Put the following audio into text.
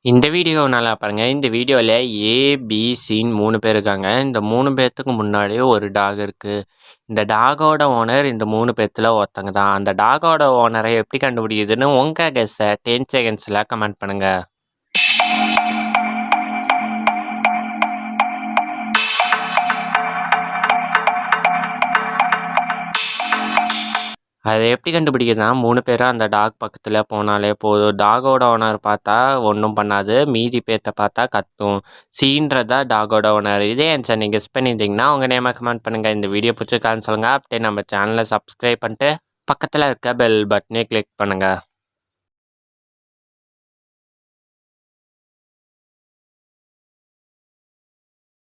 இந்த வீடியோ நல்லா பாருங்க. இந்த வீடியோல ஏ, பி, சின்னு 3 பேர் இருக்காங்க. இந்த 3 பேத்துக்கு முன்னாடியே ஒரு டாக் இருக்கு. இந்த டாகோட ஓனர் இந்த 3 பேத்துல ஒருத்தங்க தான். அந்த டாகோட ஓனரை எப்படி கண்டுபிடிக்குதுன்னு உங்க கெஸ்ஸ 10 செகண்ட்ஸ்ல கமெண்ட் பண்ணுங்க. அத எப்படி கண்டுபிடிக்கிறதுனா 3 பேரும் அந்த டாக் பக்கத்துல போனாலே போதும். டாகோட ஓனர் பார்த்தா ஒண்ணும் பண்ணாது. மீதி பேத்த பார்த்தா கத்தும். சீன்றது தான் டாகோட ஓனர். இதே ஆன்சர் நீங்க கெஸ் பண்ணியிருந்தீங்கன்னா, உங்க நேம கமெண்ட் பண்ணுங்க. இந்த வீடியோ பிடிச்சிருக்கான்னு சொல்லுங்க. அப்படியே நம்ம சேனல சப்ஸ்கிரைப் பண்ணிட்டு, பக்கத்துல இருக்க பெல் பட்டனையும் கிளிக் பண்ணுங்க.